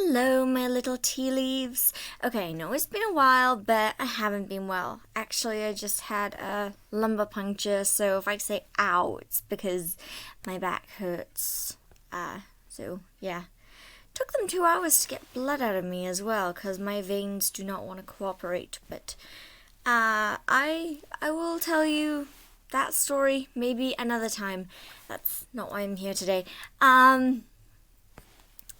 Hello, my little tea leaves. Okay, I know it's been a while, but I haven't been well. Actually, I just had a lumbar puncture, so if I say ow, it's because my back hurts. So yeah. Took them 2 hours to get blood out of me as well, because my veins do not want to cooperate, but I will tell you that story maybe another time. That's not why I'm here today.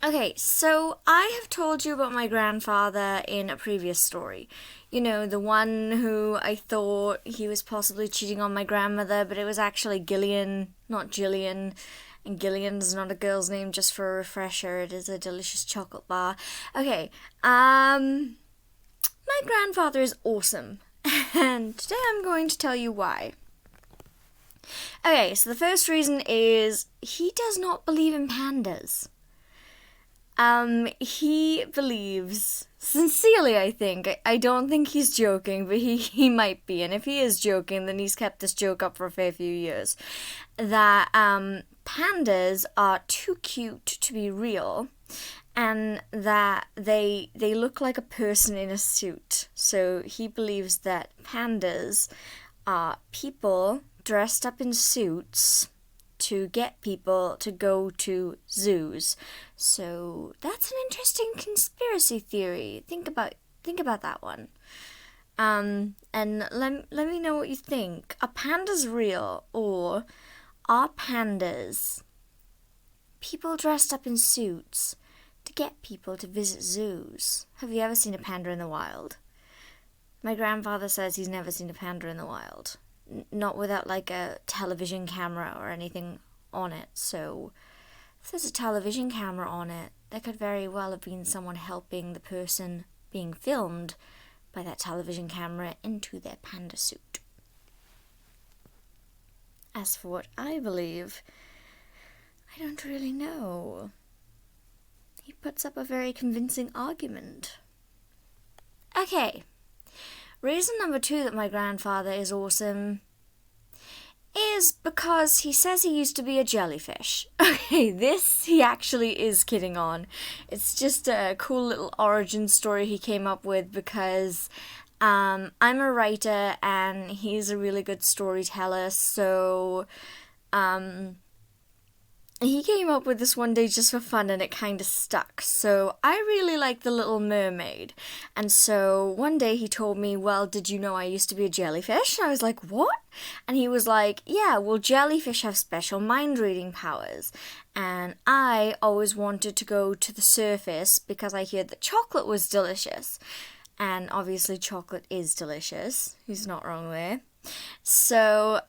Okay, so I have told you about my grandfather in a previous story. You know, the one who I thought he was possibly cheating on my grandmother, but it was actually Gillian, not Gillian. And Gillian is not a girl's name, just for a refresher. It is a delicious chocolate bar. Okay, my grandfather is awesome. And today I'm going to tell you why. Okay, so the first reason is he does not believe in pandas. He believes, sincerely I think, I don't think he's joking, but he might be, and if he is joking, then he's kept this joke up for a fair few years, that, pandas are too cute to be real, and that they look like a person in a suit. So he believes that pandas are people dressed up in suits to get people to go to zoos. So that's an interesting conspiracy theory. Think about that one. And let me know what you think. Are pandas real, or are pandas people dressed up in suits to get people to visit zoos? Have you ever seen a panda in the wild? My grandfather says he's never seen a panda in the wild. Not without like a television camera or anything on it. So if there's a television camera on it, there could very well have been someone helping the person being filmed by that television camera into their panda suit. As for what I believe, I don't really know. He puts up a very convincing argument. Okay. Reason number 2 that my grandfather is awesome is because he says he used to be a jellyfish. Okay, this he actually is kidding on. It's just a cool little origin story he came up with because I'm a writer and he's a really good storyteller, so he came up with this one day just for fun and it kind of stuck. So I really like The Little Mermaid. And so one day he told me, well, did you know I used to be a jellyfish? And I was like, what? And he was like, yeah, well, jellyfish have special mind-reading powers. And I always wanted to go to the surface because I heard that chocolate was delicious. And obviously chocolate is delicious. He's not wrong there. So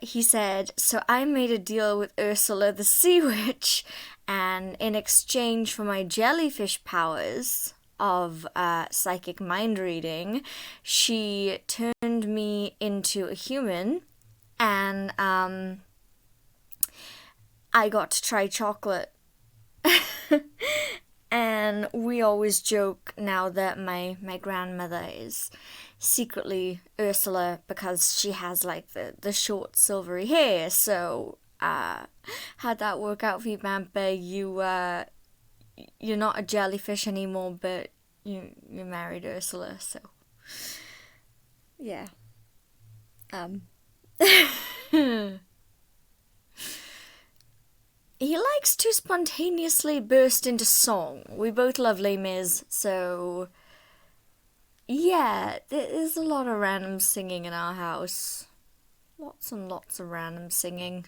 he said, so I made a deal with Ursula the Sea Witch, and in exchange for my jellyfish powers of psychic mind reading, she turned me into a human, and I got to try chocolate. And we always joke now that my grandmother is secretly Ursula because she has like the short silvery hair. So how'd that work out for you, Bampa? You're not a jellyfish anymore, but you married Ursula, so yeah. He likes to spontaneously burst into song. We both love Les Mis, so yeah, there's a lot of random singing in our house. Lots and lots of random singing.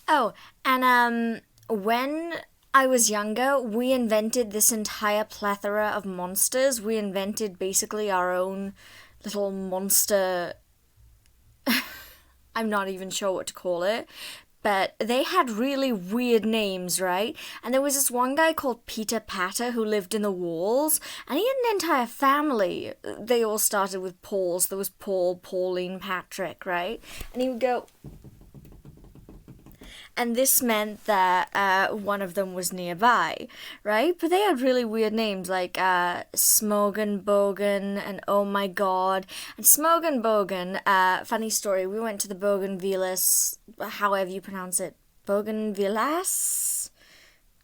Oh, and when I was younger, we invented this entire plethora of monsters. We invented basically our own little monster. I'm not even sure what to call it, but they had really weird names, right? And there was this one guy called Peter Patter who lived in the walls, and he had an entire family. They all started with Pauls. There was Paul, Pauline, Patrick, right? And he would go... And this meant that one of them was nearby, right? But they had really weird names like Smogan Bogan and Oh My God. And Smogan Bogan, funny story, we went to the Bougainvilleas, however you pronounce it, Bougainvilleas?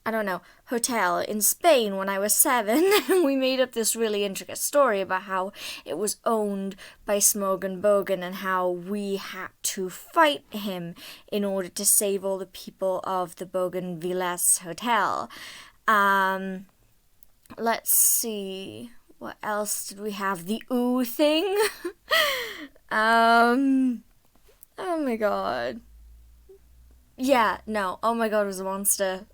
I don't know, hotel in Spain when I was 7. We made up this really intricate story about how it was owned by Smogan Bogan and how we had to fight him in order to save all the people of the Bougainvillez Hotel. Let's see. What else did we have? The ooh thing? Oh my god. Yeah, no. Oh my god, it was a monster.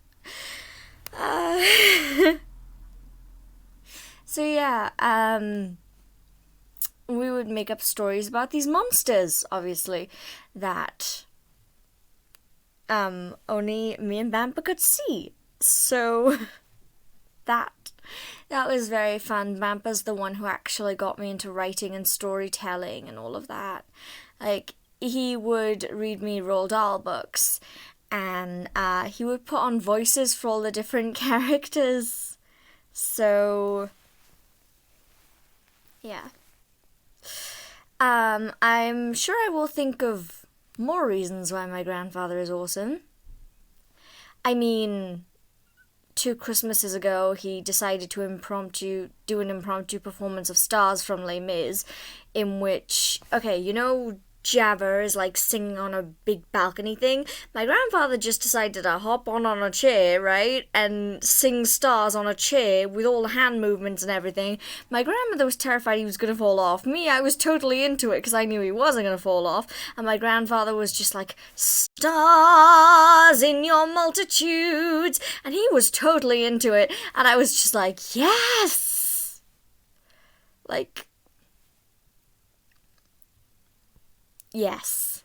So yeah, we would make up stories about these monsters, obviously, that only me and Bampa could see. So that was very fun. Bampa's the one who actually got me into writing and storytelling and all of that. Like, he would read me Roald Dahl books, and he would put on voices for all the different characters. So, yeah. I'm sure I will think of more reasons why my grandfather is awesome. I mean, 2 Christmases ago, he decided to do an impromptu performance of Stars from Les Mis, in which, okay, you know, Jabber is like singing on a big balcony thing. My grandfather just decided to hop on a chair, right, and sing Stars on a chair with all the hand movements and everything. My grandmother was terrified he was going to fall off. Me, I was totally into it because I knew he wasn't going to fall off. And my grandfather was just like, stars in your multitudes. And he was totally into it. And I was just like, yes! Like, yes.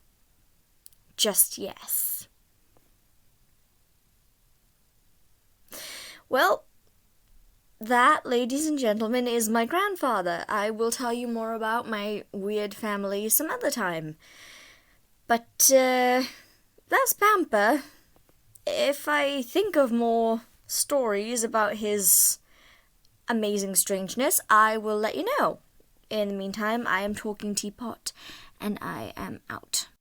Just yes. Well, that, ladies and gentlemen, is my grandfather. I will tell you more about my weird family some other time. But, that's Bampa. If I think of more stories about his amazing strangeness, I will let you know. In the meantime, I am Talking Teapot, and I am out.